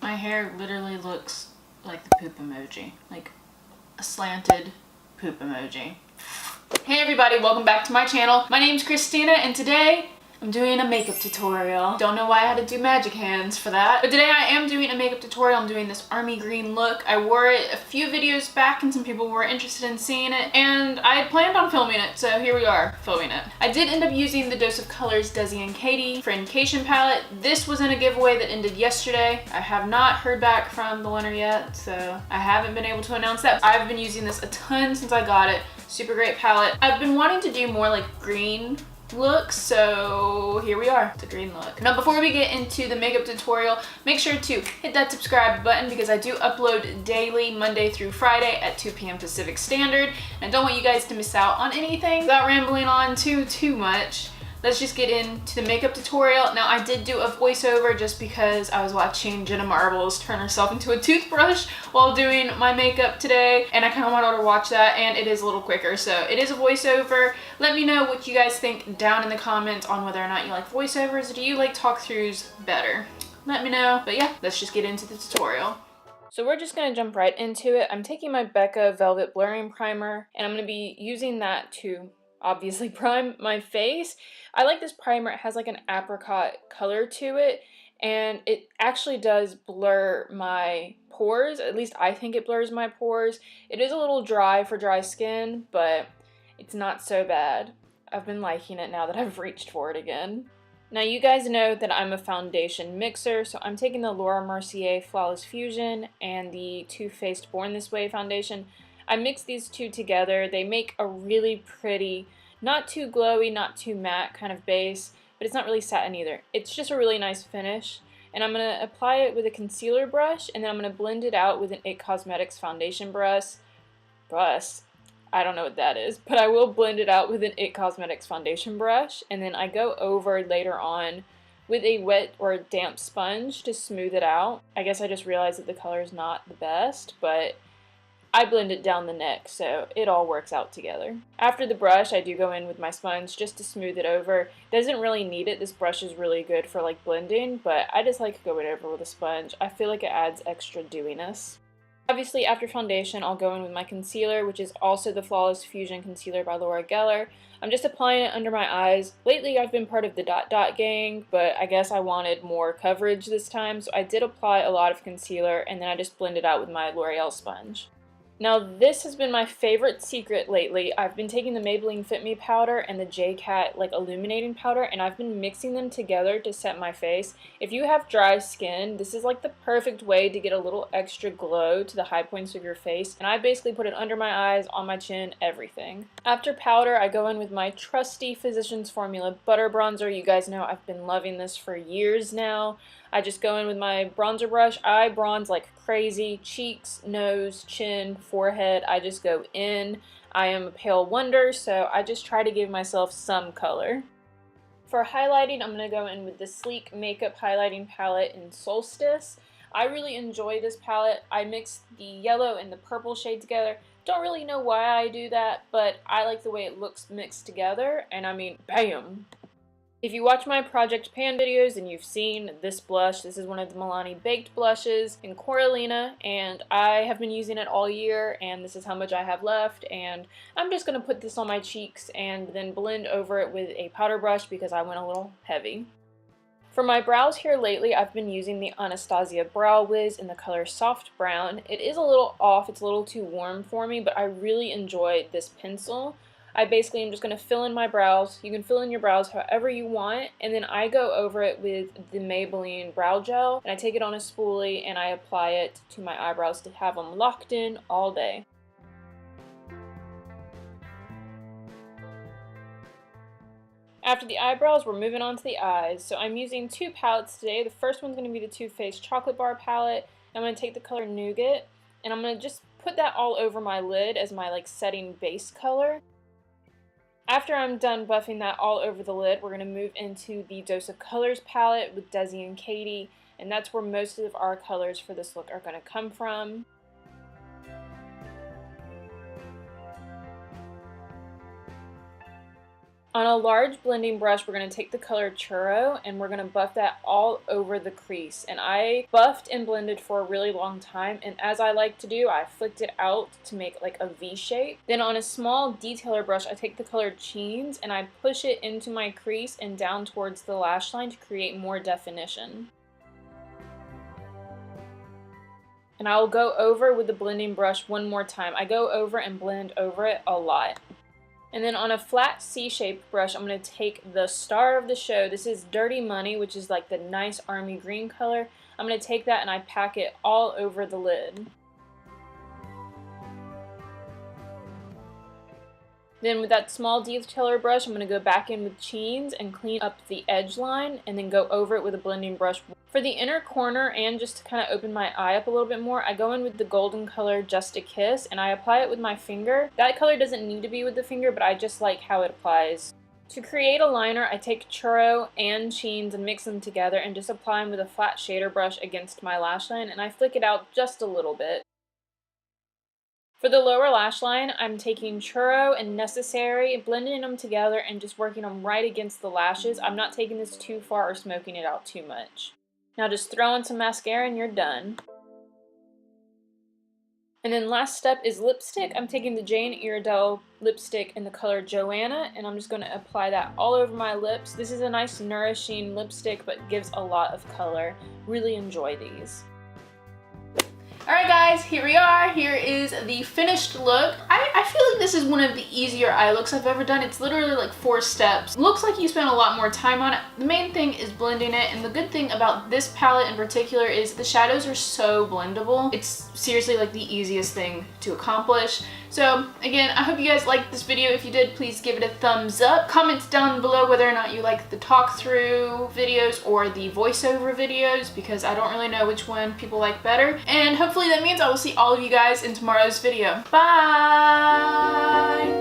My hair literally looks like the poop emoji, like a slanted poop emoji. Hey everybody, welcome back to my channel. My name's Christina and today I'm doing a makeup tutorial. Don't know why I had to do magic hands for that. But today I am doing a makeup tutorial. I'm doing this army green look. I wore it a few videos back and some people were interested in seeing it. And I had planned on filming it, so here we are, filming it. I did end up using the Dose of Colors Desi and Katy Friendcation palette. This was in a giveaway that ended yesterday. I have not heard back from the winner yet, so I haven't been able to announce that. I've been using this a ton since I got it. Super great palette. I've been wanting to do more like green look, so here we are. It's a green look. Now before we get into the makeup tutorial, make sure to hit that subscribe button because I do upload daily Monday through Friday at 2 p.m. Pacific Standard, and I don't want you guys to miss out on anything. Without rambling on too much, let's just get into the makeup tutorial. Now I did do a voiceover just because I was watching Jenna Marbles turn herself into a toothbrush while doing my makeup today, and I kind of wanted to watch that, and it is a little quicker, so it is a voiceover. Let me know what you guys think down in the comments on whether or not you like voiceovers. Do you like talk-throughs better? Let me know. But yeah, let's just get into the tutorial. So we're just going to jump right into it. I'm taking my Becca Velvet Blurring Primer, and I'm going to be using that to obviously prime my face. I like this primer. It has like an apricot color to it, and it actually does blur my pores. At least I think it blurs my pores. It is a little dry for dry skin, but it's not so bad. I've been liking it now that I've reached for it again. Now you guys know that I'm a foundation mixer, so I'm taking the Laura Mercier Flawless Fusion and the TooFaced Born This Way foundation. I mix these two together. They make a really pretty, not too glowy, not too matte kind of base, but it's not really satin either. It's just a really nice finish. And I'm going to apply it with a concealer brush, and then I'm going to blend it out with an IT Cosmetics foundation brush. I don't know what that is, but I will blend it out with an IT Cosmetics foundation brush, and then I go over later on with a wet or damp sponge to smooth it out. I guess I just realized that the color is not the best, but I blend it down the neck, so it all works out together. After the brush, I do go in with my sponge just to smooth it over. Doesn't really need it. This brush is really good for like blending, but I just like going over with a sponge. I feel like it adds extra dewiness. Obviously, after foundation, I'll go in with my concealer, which is also the Flawless Fusion Concealer by Laura Geller. I'm just applying it under my eyes. Lately, I've been part of the Dot Dot gang, but I guess I wanted more coverage this time, so I did apply a lot of concealer, and then I just blend it out with my L'Oreal sponge. Now this has been my favorite secret lately. I've been taking the Maybelline Fit Me powder and the J.Cat like illuminating powder, and I've been mixing them together to set my face. If you have dry skin, this is like the perfect way to get a little extra glow to the high points of your face, and I basically put it under my eyes, on my chin, everything. After powder, I go in with my trusty Physicians Formula Butter Bronzer. You guys know I've been loving this for years now. I just go in with my bronzer brush. I bronze like crazy. Cheeks, nose, chin, forehead. I just go in. I am a pale wonder, so I just try to give myself some color. For highlighting, I'm going to go in with the Sleek Makeup Highlighting Palette in Solstice. I really enjoy this palette. I mix the yellow and the purple shade together. Don't really know why I do that, but I like the way it looks mixed together, and I mean, bam! If you watch my Project Pan videos and you've seen this blush, this is one of the Milani Baked blushes in Coralina, and I have been using it all year, and this is how much I have left, and I'm just going to put this on my cheeks and then blend over it with a powder brush because I went a little heavy. For my brows here lately, I've been using the Anastasia Brow Wiz in the color Soft Brown. It is a little off, it's a little too warm for me, but I really enjoy this pencil. I basically am just going to fill in my brows. You can fill in your brows however you want, and then I go over it with the Maybelline Brow Gel, and I take it on a spoolie and I apply it to my eyebrows to have them locked in all day. After the eyebrows, we're moving on to the eyes. So I'm using two palettes today. The first one's going to be the TooFaced Chocolate Bar palette. I'm going to take the color Nougat, and I'm going to just put that all over my lid as my like setting base color. After I'm done buffing that all over the lid, we're going to move into the Dose of Colors palette with Desi and Katy, and that's where most of our colors for this look are going to come from. On a large blending brush, we're going to take the color Churro and we're going to buff that all over the crease. And I buffed and blended for a really long time, and as I like to do, I flicked it out to make like a V shape. Then on a small detailer brush, I take the color Cheens and I push it into my crease and down towards the lash line to create more definition. And I will go over with the blending brush one more time. I go over and blend over it a lot. And then on a flat C-shaped brush, I'm going to take the star of the show. This is Dirty Money, which is like the nice army green color. I'm going to take that and I pack it all over the lid. Then with that small detailer brush, I'm going to go back in with Cheens and clean up the edge line and then go over it with a blending brush. For the inner corner and just to kind of open my eye up a little bit more, I go in with the golden color Just a Kiss and I apply it with my finger. That color doesn't need to be with the finger, but I just like how it applies. To create a liner, I take Churro and Cheens and mix them together and just apply them with a flat shader brush against my lash line, and I flick it out just a little bit. For the lower lash line, I'm taking Churro and Necessary, blending them together and just working them right against the lashes. I'm not taking this too far or smoking it out too much. Now just throw in some mascara and you're done. And then last step is lipstick. I'm taking the Jane Iredale lipstick in the color Joanna, and I'm just going to apply that all over my lips. This is a nice nourishing lipstick but gives a lot of color. Really enjoy these. Alright guys, here we are. Here is the finished look. I feel like this is one of the easier eye looks I've ever done. It's literally like 4 steps. Looks like you spent a lot more time on it. The main thing is blending it, and the good thing about this palette in particular is the shadows are so blendable. It's seriously like the easiest thing to accomplish. So again, I hope you guys liked this video. If you did, please give it a thumbs up. Comment down below whether or not you like the talk through videos or the voiceover videos, because I don't really know which one people like better. And hopefully that means I will see all of you guys in tomorrow's video. Bye!